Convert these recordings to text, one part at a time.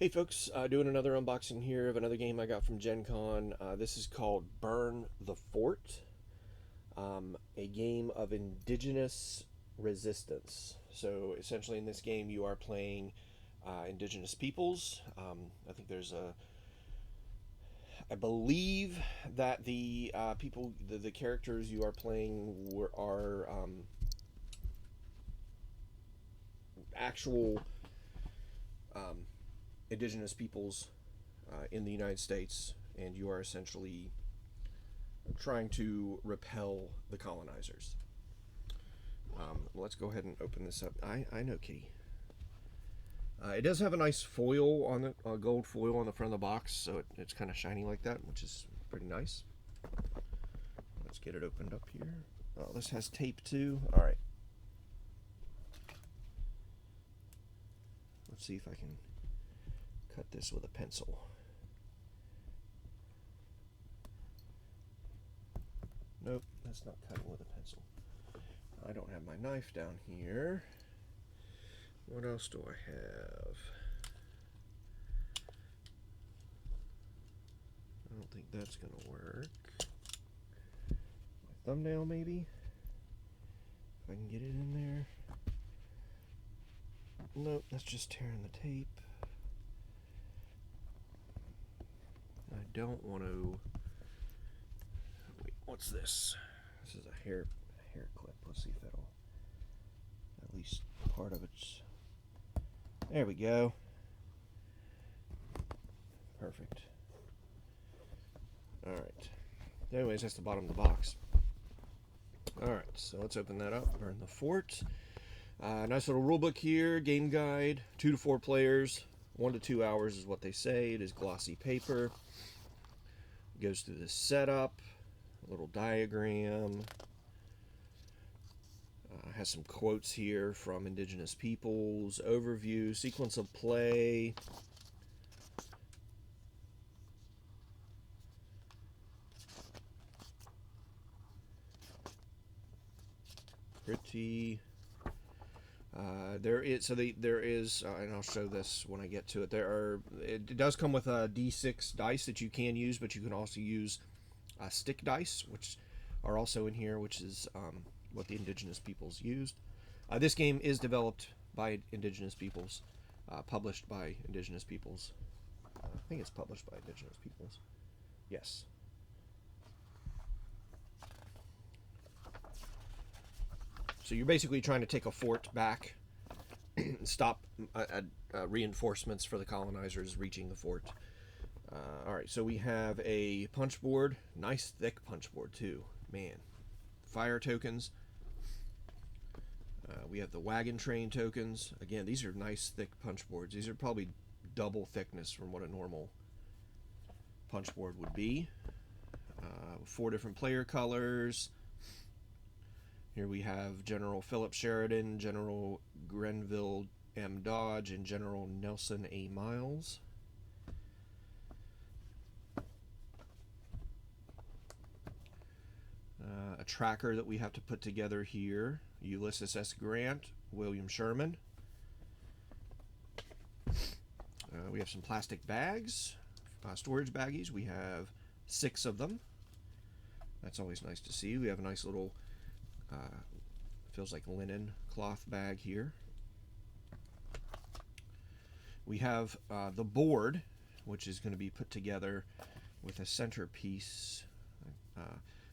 Hey folks, doing another unboxing here of another game I got from Gen Con. This is called Burn the Fort, a game of indigenous resistance. So essentially, in this game, you are playing indigenous peoples. I think I believe that the the characters you are playing are actual um, indigenous peoples in the United States, and you are essentially trying to repel the colonizers. Let's go ahead and open this up. I know, Kitty. It does have a nice foil on the gold foil on the front of the box, so it's kind of shiny like that, which is pretty nice. Let's get it opened up here. Oh, this has tape too. All right. Let's see if I can cut this with a pencil. Nope, that's not cutting with a pencil. I don't have my knife down here. What else do I have? I don't think that's gonna work. My thumbnail, maybe? If I can get it in there. Nope, that's just tearing the tape. I don't want to. Wait, what's this? This is a hair clip. Let's see if that'll. At least part of it's. There we go. Perfect. All right. Anyways, that's the bottom of the box. All right, so let's open that up. Burn the Fort. Nice little rule book here. Game guide. 2 to 4 players. 1 to 2 hours is what they say. It is glossy paper. It goes through the setup. A little diagram. Has some quotes here from indigenous peoples. Overview. Sequence of play. Pretty. There is, and I'll show this when I get to it. It does come with a D6 dice that you can use, but you can also use stick dice, which are also in here, which is what the indigenous peoples used. This game is developed by indigenous peoples, published by indigenous peoples. I think it's published by indigenous peoples. Yes. So you're basically trying to take a fort back, stop reinforcements for the colonizers reaching the fort. All right, so we have a punch board, nice thick punch board too. Man, fire tokens. We have the wagon train tokens. Again, these are nice thick punch boards. These are probably double thickness from what a normal punch board would be. 4 different player colors. Here we have General Philip Sheridan, General Grenville M. Dodge, and General Nelson A. Miles. A tracker that we have to put together here. Ulysses S. Grant, William Sherman. We have some plastic bags, storage baggies. We have 6 of them. That's always nice to see. We have a nice little, feels like linen cloth bag here. We have the board, which is going to be put together with a centerpiece.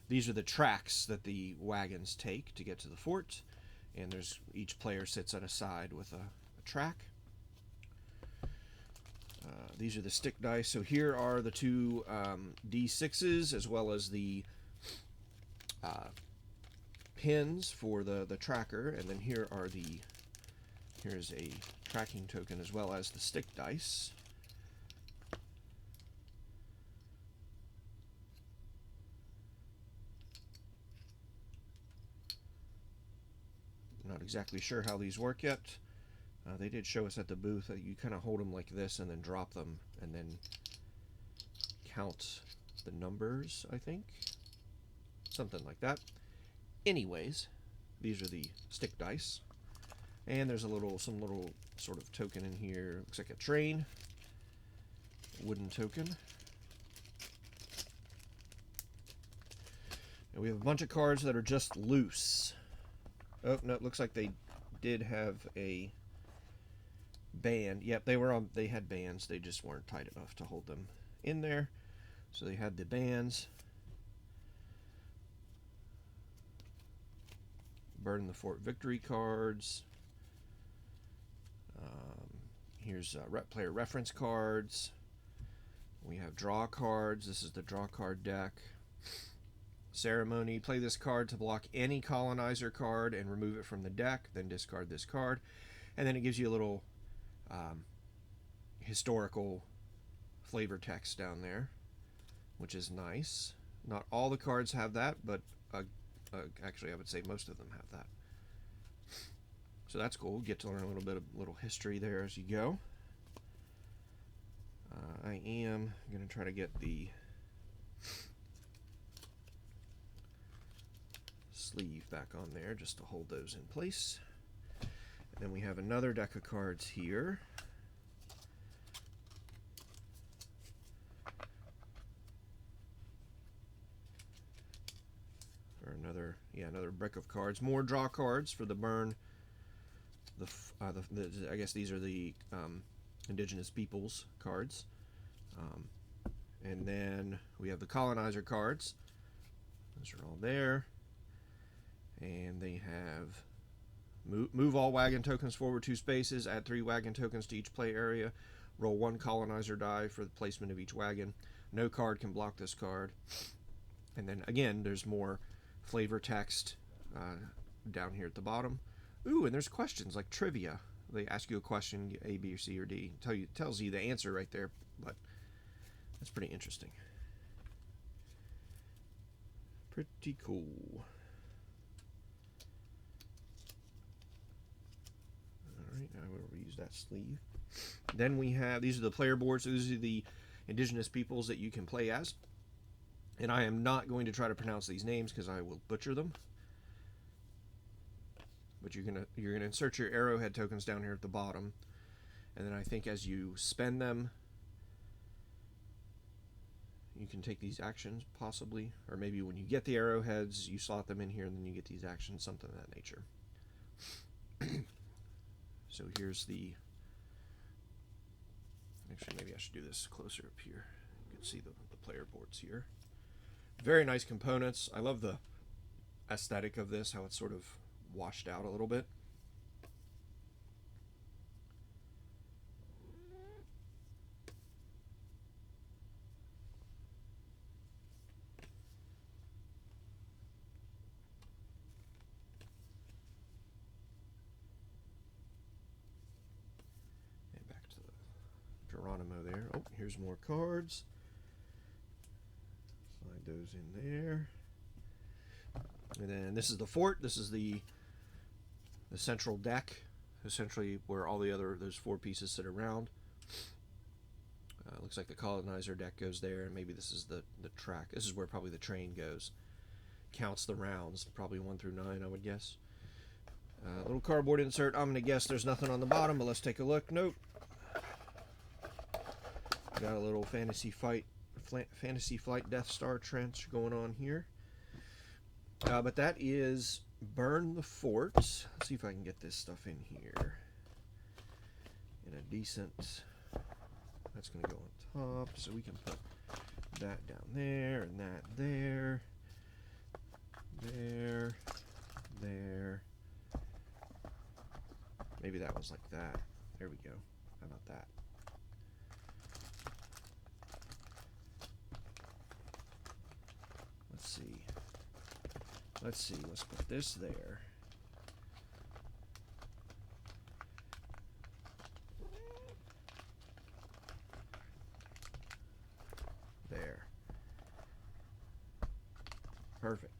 These are the tracks that the wagons take to get to the fort, and each player sits at a side with a track. These are the stick dice. So here are the 2 D6s as well as the pins for the tracker, and then here's a tracking token as well as the stick dice. I'm not exactly sure how these work yet. They did show us at the booth that you kind of hold them like this and then drop them and then count the numbers, I think. Something like that. Anyways, these are the stick dice. And there's some little sort of token in here. Looks like a train. wooden token. And we have a bunch of cards that are just loose. Oh, no, it looks like they did have a band. Yep, they had bands. They just weren't tight enough to hold them in there. So they had the bands. Burn the Fort victory cards. Here's player reference cards. We have draw cards. This is the draw card deck. Ceremony. Play this card to block any colonizer card and remove it from the deck. Then discard this card. And then it gives you a little historical flavor text down there, which is nice. Not all the cards have that, but actually I would say most of them have that. So that's cool. Get to learn a little history there as you go. I am going to try to get the sleeve back on there just to hold those in place. And then we have another deck of cards here. Or another brick of cards. More draw cards for the burn. I guess these are the indigenous peoples cards. And then we have the colonizer cards. Those are all there. And they have move all wagon tokens forward 2 spaces, add 3 wagon tokens to each play area, roll 1 colonizer die for the placement of each wagon. No card can block this card. And then again, there's more flavor text down here at the bottom. Ooh, and there's questions like trivia. They ask you a question, A, B, or C, or D. Tells you the answer right there, but that's pretty interesting. Pretty cool. Alright, now we'll reuse that sleeve. Then we have, these are the player boards. So these are the indigenous peoples that you can play as. And I am not going to try to pronounce these names because I will butcher them. But you're gonna insert your arrowhead tokens down here at the bottom, and then I think as you spend them, you can take these actions possibly, or maybe when you get the arrowheads, you slot them in here, and then you get these actions, something of that nature. So here's the. Actually, maybe I should do this closer up here. You can see the player boards here. Very nice components. I love the aesthetic of this, how it's sort of washed out a little bit. And back to the Geronimo there. Oh, here's more cards. Slide those in there. And then this is the fort. This is the central deck, essentially where all the other, those 4 pieces sit around. Looks like the colonizer deck goes there, and maybe this is the track. This is where probably the train goes. Counts the rounds, probably 1 through 9, I would guess. Little cardboard insert. I'm going to guess there's nothing on the bottom, but let's take a look. Nope. Got a little Fantasy Flight Death Star trench going on here. But that is Burn the Fort. Let's see if I can get this stuff in here in a decent. That's going to go on top, so we can put that down there and that there, there. Maybe that was like that. There we go. How about that? Let's see. Let's put this there. There. Perfect.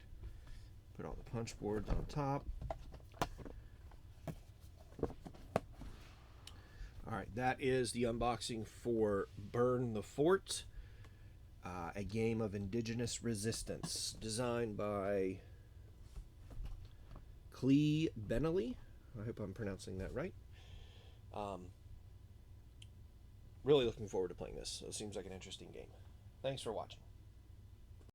Put all the punch boards on top. Alright, that is the unboxing for Burn the Fort, a game of indigenous resistance, designed by Clee Benelli. I hope I'm pronouncing that right. really looking forward to playing this. So it seems like an interesting game. Thanks for watching.